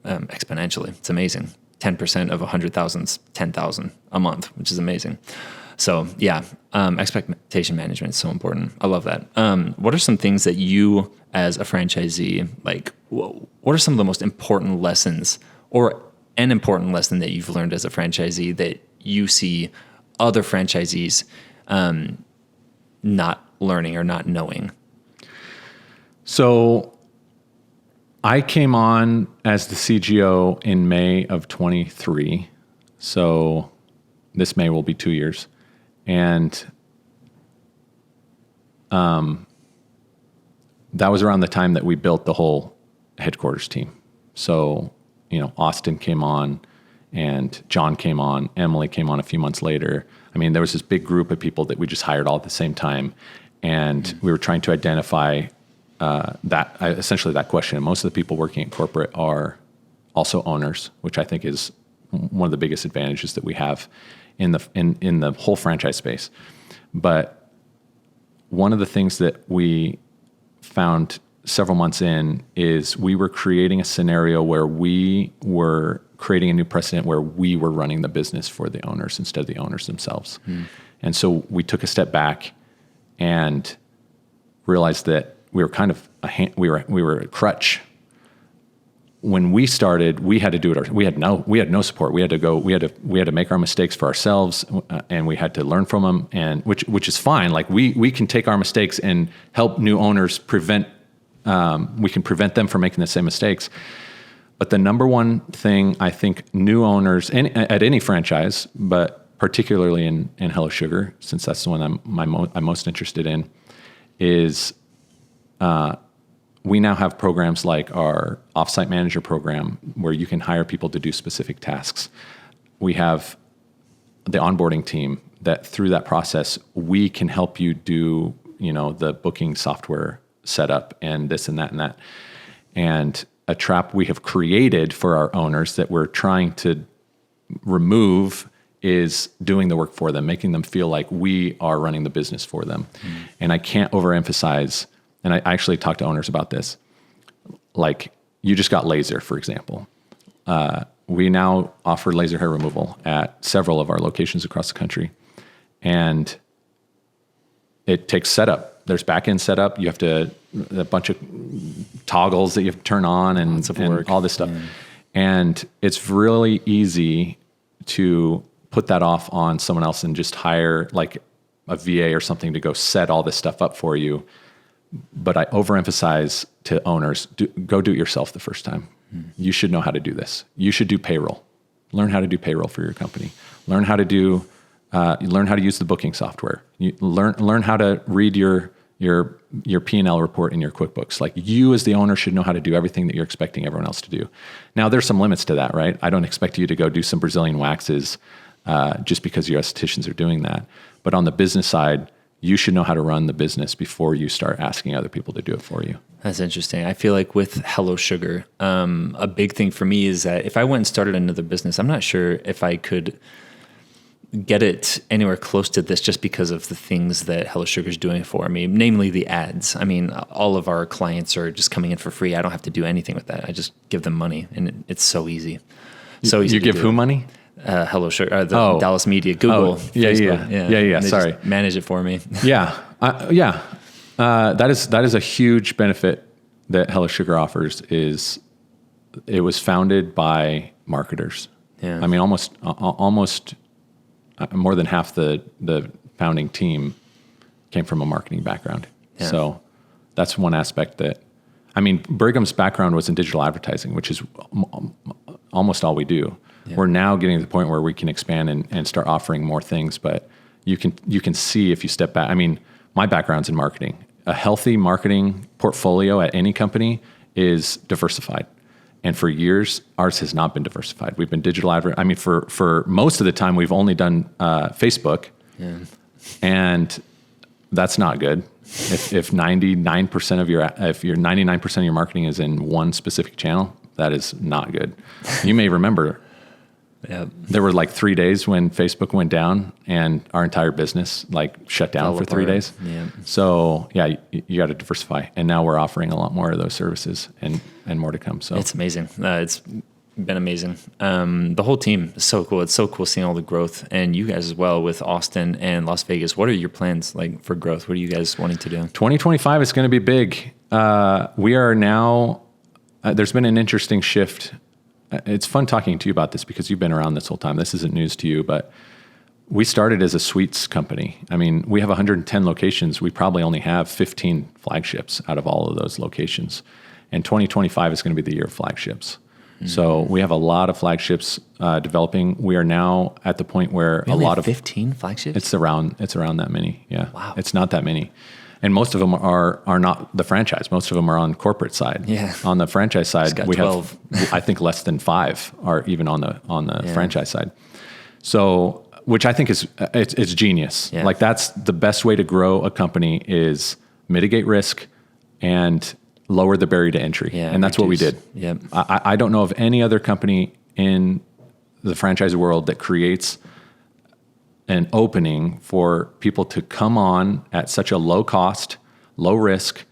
exponentially. It's amazing. 10% of 100,000 is 10,000 a month, which is amazing. So yeah, expectation management is so important. I love that. What are some things that you, as a franchisee, like, what are some of the most important lessons, or an important lesson that you've learned as a franchisee that you see other franchisees not learning or not knowing? So I came on as the CGO in May of 23. So this May will be 2 years. And that was around the time that we built the whole headquarters team. So, Austin came on, and John came on, Emily came on a few months later. I mean, there was this big group of people that we just hired all at the same time. And we were trying to identify essentially that question. And most of the people working at corporate are also owners, which I think is one of the biggest advantages that we have in the whole franchise space. But one of the things that we found several months in is we were creating a scenario where we were creating a new precedent where we were running the business for the owners instead of the owners themselves. And so we took a step back and realized that we were kind of we were a crutch. When we started, we had to do it. We had no support. We had to make our mistakes for ourselves, and we had to learn from them. And which is fine. Like we can take our mistakes and help new owners prevent. We can prevent them from making the same mistakes. But the number one thing I think new owners at any franchise, but particularly in Hello Sugar, since that's the one I'm most interested in, is we now have programs like our offsite manager program where you can hire people to do specific tasks. We have the onboarding team that through that process, we can help you do, the booking software setup and this and that and that. And a trap we have created for our owners that we're trying to remove is doing the work for them, making them feel like we are running the business for them. And I can't overemphasize, and I actually talked to owners about this, like you just got laser, for example. We now offer laser hair removal at several of our locations across the country. And it takes setup. There's back-end setup. You have to, a bunch of toggles that you have to turn on and all this stuff. And it's really easy to put that off on someone else and just hire like a VA or something to go set all this stuff up for you. But I overemphasize to owners, go do it yourself the first time. You should know how to do this. You should do payroll. Learn how to do payroll for your company. Learn how to use the booking software. You learn how to read your P&L report in your QuickBooks. Like you as the owner should know how to do everything that you're expecting everyone else to do. Now there's some limits to that, right? I don't expect you to go do some Brazilian waxes just because your estheticians are doing that. But on the business side, you should know how to run the business before you start asking other people to do it for you. That's interesting. I feel like with Hello Sugar, a big thing for me is that if I went and started another business, I'm not sure if I could get it anywhere close to this just because of the things that Hello Sugar is doing for me, namely the ads. I mean, all of our clients are just coming in for free. I don't have to do anything with that. I just give them money, and it's so easy. So easy. You give who money? Hello Sugar, Dallas Media, Google, Facebook. Yeah. Sorry, manage it for me. That is a huge benefit that Hello Sugar offers. Is it was founded by marketers. Yeah. I mean, almost more than half the founding team came from a marketing background. Yeah. So that's one aspect that, I mean, Brigham's background was in digital advertising, which is almost all we do. Yeah. We're now getting to the point where we can expand and start offering more things, but you can see if you step back. I mean, my background's in marketing. A healthy marketing portfolio at any company is diversified. And for years, ours has not been diversified. We've been digital advertising. I mean, for most of the time, we've only done Facebook, and that's not good. If 99% of your 99% of your marketing is in one specific channel, that is not good. You may remember. Yep. There were like 3 days when Facebook went down and our entire business like shut down for 3 days. Yep. So yeah, you got to diversify. And now we're offering a lot more of those services and more to come. So it's amazing. It's been amazing. The whole team is so cool. It's so cool seeing all the growth, and you guys as well with Austin and Las Vegas. What are your plans like for growth? What are you guys wanting to do? 2025 is going to be big. We are now, there's been an interesting shift. It's fun talking to you about this because you've been around this whole time. This isn't news to you, but we started as a suites company. I mean, we have 110 locations. We probably only have 15 flagships out of all of those locations. And 2025 is going to be the year of flagships. Mm-hmm. So we have a lot of flagships developing. We are now at the point where we a lot of 15 flagships. It's around that many. Yeah. Wow. It's not that many. And most of them are not the franchise. Most of them are on corporate side. Yeah. On the franchise side, we 12. have, I think, less than 5 are even on the franchise side. So, which I think is it's genius. Yeah. Like that's the best way to grow a company is mitigate risk and lower the barrier to entry. Yeah, and that's what we did. Yep. I don't know of any other company in the franchise world that creates an opening for people to come on at such a low cost, low risk,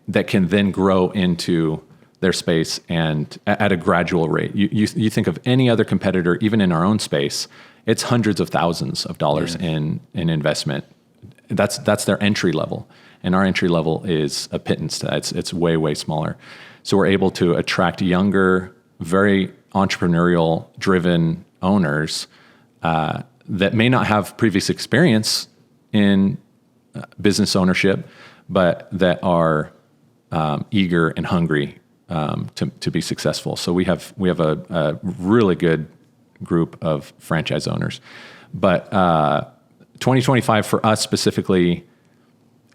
that can then grow into their space and at a gradual rate. You think of any other competitor, even in our own space, it's hundreds of thousands of dollars in investment. That's their entry level. And our entry level is a pittance to that. It's way, way smaller. So we're able to attract younger, very entrepreneurial driven owners that may not have previous experience in business ownership, but that are eager and hungry to be successful. So we have a really good group of franchise owners. But 2025 for us specifically,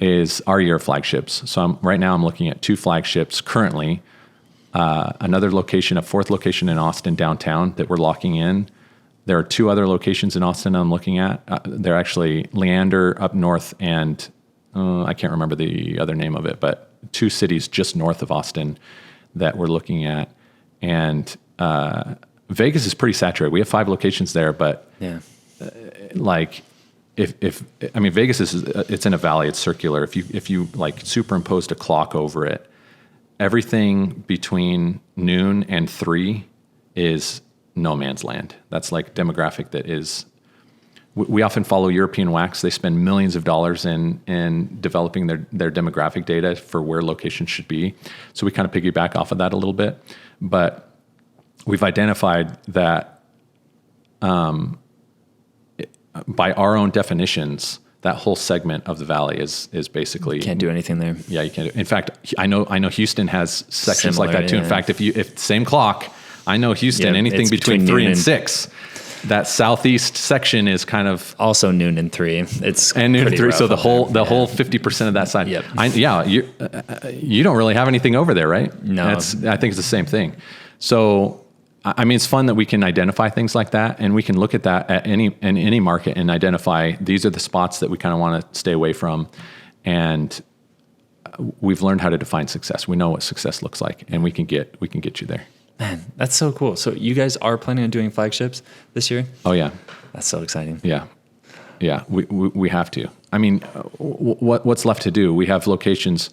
is our year of flagships. So right now I'm looking at 2 flagships currently, another location, a 4th location in Austin downtown that we're locking in. There are 2 other locations in Austin I'm looking at. They're actually Leander up north and I can't remember the other name of it, but 2 cities just north of Austin that we're looking at. And Vegas is pretty saturated. We have 5 locations there, but like I mean, Vegas it's in a valley, it's circular. If you like superimposed a clock over it, everything between noon and 3 is no man's land. That's like demographic that is, we often follow European wax. They spend millions of dollars in developing their demographic data for where locations should be. So we kind of piggyback off of that a little bit, but we've identified that, by our own definitions, that whole segment of the valley is basically can't do anything there. Yeah, you can't. In fact, I know Houston has sections Similar, like that too. yeah. In fact, if same clock, I know Houston, anything between 3 and 6, that southeast section is kind of also noon and 3. It's and noon and 3. So the whole 50% of that side. Yep. You don't really have anything over there, right? No. I think it's the same thing. So I mean, it's fun that we can identify things like that, and we can look at that in any market and identify these are the spots that we kind of want to stay away from. And we've learned how to define success. We know what success looks like, and we can get you there. Man, that's so cool. So you guys are planning on doing flagships this year? Oh yeah, that's so exciting. Yeah. We have to. I mean, what's left to do? We have locations.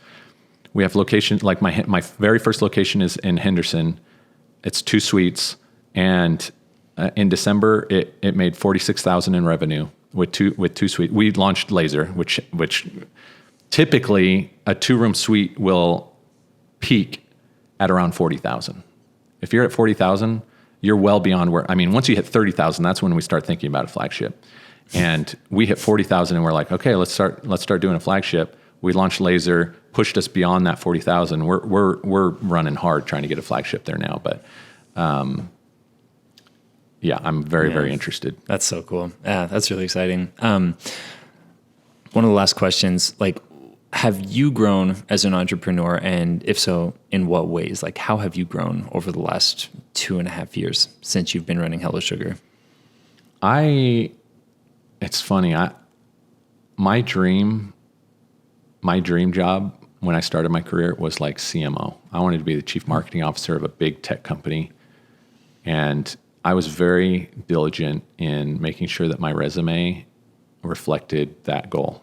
Like my very first location is in Henderson. It's 2 suites, and in December it made $46,000 in revenue with two suites. We launched Laser, which typically a 2-room suite will peak at around $40,000. If you're at $40,000, you're well beyond where. I mean, once you hit $30,000, that's when we start thinking about a flagship. And we hit $40,000, and we're like, okay, let's start doing a flagship. We launched Laser, pushed us beyond that $40,000. We're running hard trying to get a flagship there now, but I'm very interested. That's so cool. Yeah, that's really exciting. One of the last questions, like, have you grown as an entrepreneur, and if so, in what ways? Like, how have you grown over the last 2.5 years since you've been running Hello Sugar? It's funny. My dream job when I started my career was like CMO. I wanted to be the chief marketing officer of a big tech company. And I was very diligent in making sure that my resume reflected that goal.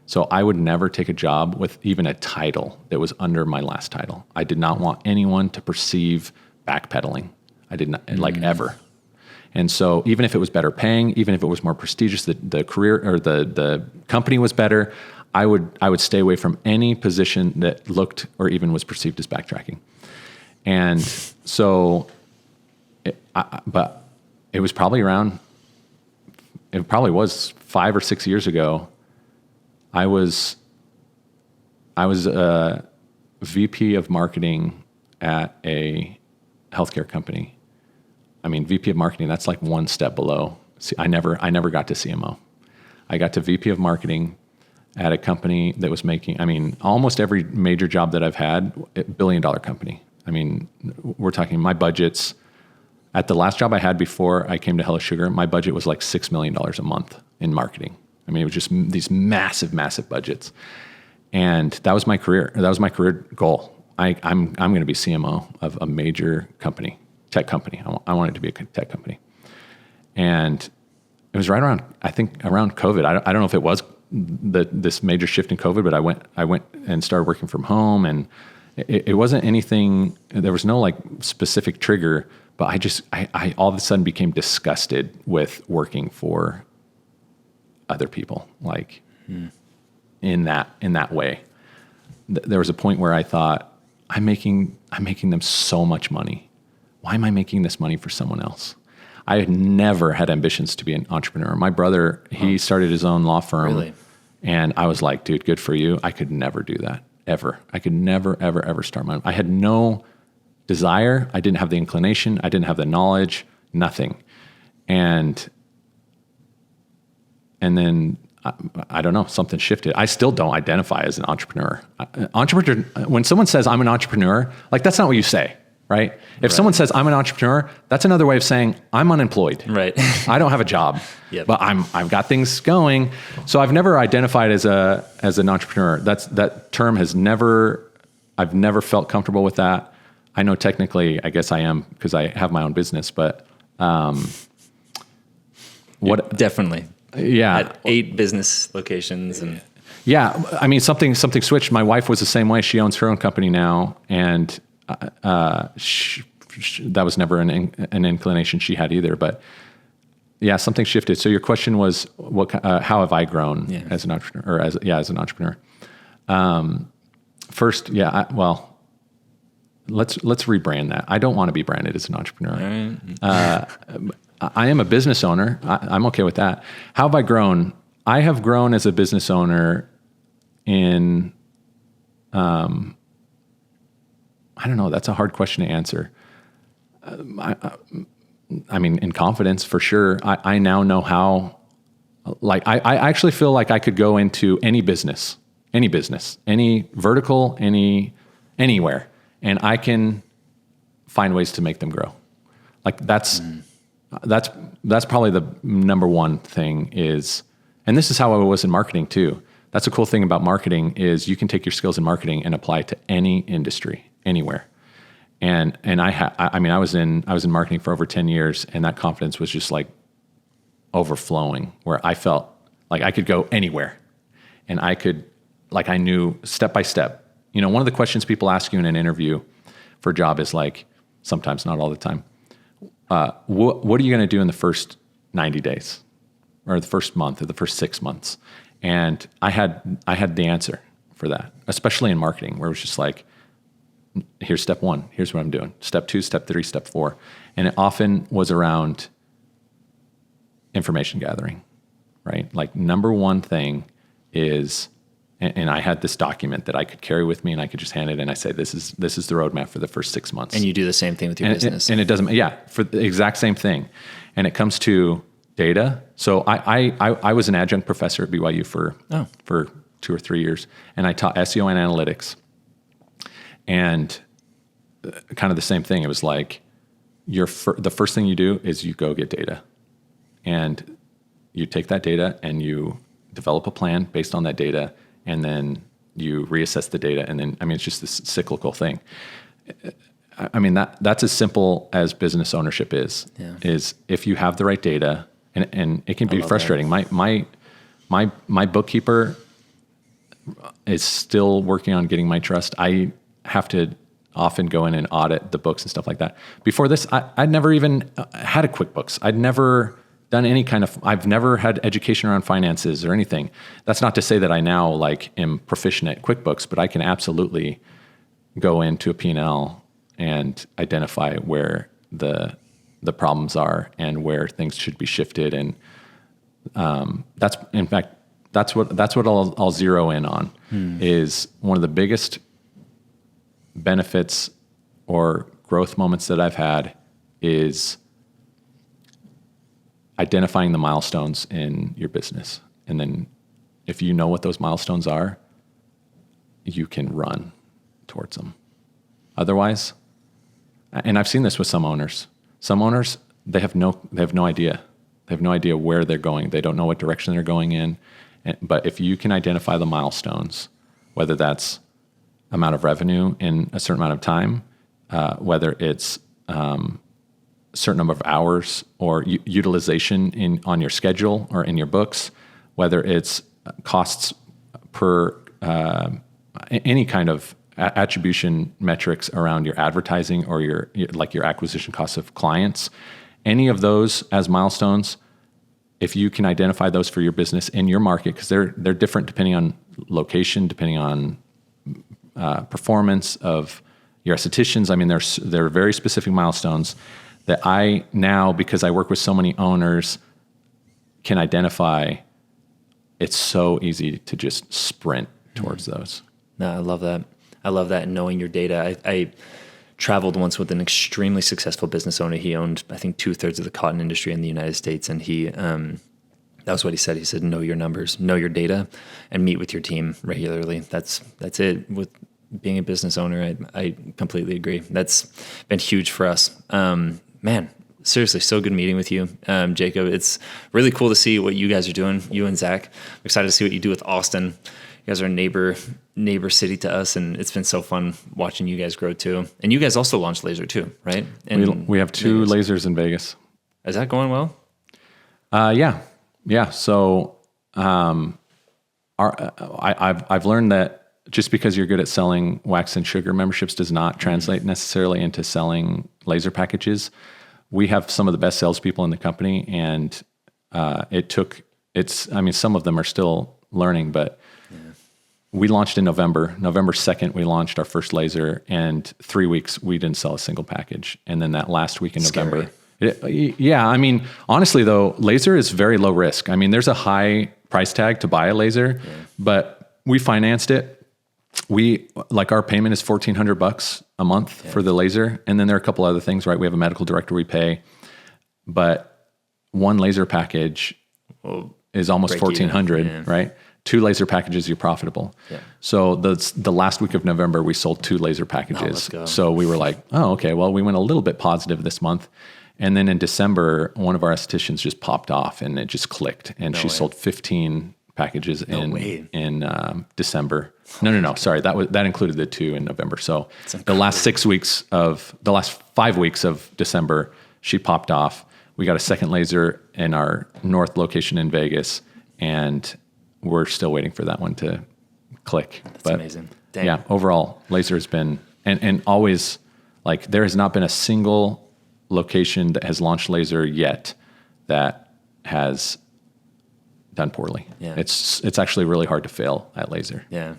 So I would never take a job with even a title that was under my last title. I did not want anyone to perceive backpedaling. I did not, like, ever. And so even if it was better paying, even if it was more prestigious, the career or the company was better, I would stay away from any position that looked or even was perceived as backtracking. And so, but it was probably it was 5 or 6 years ago. I was a VP of marketing at a healthcare company. I mean, VP of marketing, that's like one step below. See, I never got to CMO. I got to VP of marketing at a company that was making, I mean, almost every major job that I've had, $1 billion company. I mean, we're talking my budgets. At the last job I had before I came to Hello Sugar, my budget was like $6 million a month in marketing. I mean, it was just these massive budgets. And that was my career. That was my career goal. I'm going to be CMO of a major company, tech company. I wanted to be a tech company. And it was right around, I think, around COVID. I don't know if it was this major shift in COVID, but I went and started working from home, and it wasn't anything, there was no like specific trigger, but I all of a sudden became disgusted with working for other people, like in that way. There was a point where I thought, I'm making them so much money. Why am I making this money for someone else? I had never had ambitions to be an entrepreneur. My brother, he started his own law firm. Really? And I was like, dude, good for you. I could never do that, ever. I could never, ever start my own. I had no desire. I didn't have the inclination. I didn't have the knowledge, nothing. And then I don't know, something shifted. I still don't identify as an entrepreneur. Entrepreneur, when someone says I'm an entrepreneur, like that's not what you say, right? If someone says I'm an entrepreneur, that's another way of saying I'm unemployed. Right. I don't have a job, but I've got things going. So I've never identified as an entrepreneur. That term I've never felt comfortable with that. I know technically, I guess I am because I have my own business, but Definitely. Yeah. At 8 business locations and yeah, I mean something switched. My wife was the same way. She owns her own company now, and that was never an inclination she had either. But yeah, something shifted. So your question was, how have I grown as an entrepreneur, or as an entrepreneur? First, let's rebrand that. I don't want to be branded as an entrepreneur. I am a business owner. I'm okay with that. How have I grown? I have grown as a business owner in, I don't know. That's a hard question to answer. I mean, in confidence for sure. I now know how, like, I actually feel like I could go into any business, any vertical, anywhere, and I can find ways to make them grow. Like that's probably the number one thing is, and this is how I was in marketing too. That's a cool thing about marketing is you can take your skills in marketing and apply it to any industry, anywhere. And I was in marketing for over 10 years, and that confidence was just like overflowing, where I felt like I could go anywhere, and I knew step by step. You know, one of the questions people ask you in an interview for a job is like, sometimes, not all the time, what are you going to do in the first 90 days or the first month or the first 6 months? And I had the answer for that, especially in marketing, where it was just like, here's step 1, here's what I'm doing. Step 2, step 3, step 4. And it often was around information gathering, right? Like number one thing is, and I had this document that I could carry with me, and I could just hand it, and I say, this is the roadmap for the first 6 months. And you do the same thing with your business. And it doesn't, for the exact same thing. And it comes to data. So I was an adjunct professor at BYU for 2 or 3 years, and I taught SEO and analytics. And kind of the same thing. It was like the first thing you do is you go get data, and you take that data and you develop a plan based on that data. And then you reassess the data. And then, I mean, it's just this cyclical thing. I mean, that's as simple as business ownership is if you have the right data, and it can be frustrating. My bookkeeper is still working on getting my trust. I have to often go in and audit the books and stuff like that. Before this, I'd never even had a QuickBooks. I'd never done I've never had education around finances or anything. That's not to say that I now am proficient at QuickBooks, but I can absolutely go into a P&L and identify where the problems are and where things should be shifted. And that's what I'll zero in on is one of the biggest benefits or growth moments that I've had is identifying the milestones in your business. And then if you know what those milestones are, you can run towards them. Otherwise, and I've seen this with some owners. Some owners, they have no idea. They have no idea where they're going. They don't know what direction they're going in. But if you can identify the milestones, whether that's amount of revenue in a certain amount of time, whether it's certain number of hours or utilization on your schedule or in your books, whether it's costs per any kind of attribution metrics around your advertising or your acquisition costs of clients, any of those as milestones, if you can identify those for your business in your market, because they're different depending on location, depending on performance of your estheticians. I mean, there are very specific milestones that I now, because I work with so many owners, can identify. It's so easy to just sprint towards those. No, I love that. And knowing your data. I traveled once with an extremely successful business owner. He owned, I think, 2/3 of the cotton industry in the United States. And he That was what he said. He said, know your numbers, know your data, and meet with your team regularly. That's it. With being a business owner, I completely agree. That's been huge for us. Man, seriously, so good meeting with you, Jacob. It's really cool to see what you guys are doing, you and Zach. I'm excited to see what you do with Austin. You guys are a neighbor city to us, and it's been so fun watching you guys grow too. And you guys also launched Laser too, right? We have 2 lasers in Vegas. Is that going well? Yeah. So, I've learned that just because you're good at selling wax and sugar memberships does not translate necessarily into selling laser packages. We have some of the best salespeople in the company, and some of them are still learning, but we launched in November 2nd, we launched our first laser, and 3 weeks we didn't sell a single package. And then that last week in November, honestly though, laser is very low risk. There's a high price tag to buy a laser, but we financed it. Our payment is $1,400 a month for the laser. And then there are a couple other things, right? We have a medical director we pay, but one laser package is almost $1,400, right? 2 laser packages, you're profitable. Yeah. So the last week of November, we sold 2 laser packages. So we were like, oh, okay, well, we went a little bit positive this month. And then in December, one of our estheticians just popped off and it just clicked. And she sold 15 packages in December. No. Sorry, that included the 2 in November. So the last 5 weeks of December, she popped off. We got a second laser in our north location in Vegas, and we're still waiting for that one to click. That's amazing. Dang. Yeah, overall, laser has been, and always, there has not been a single location that has launched laser yet that has done poorly. Yeah. It's actually really hard to fail at laser. Yeah.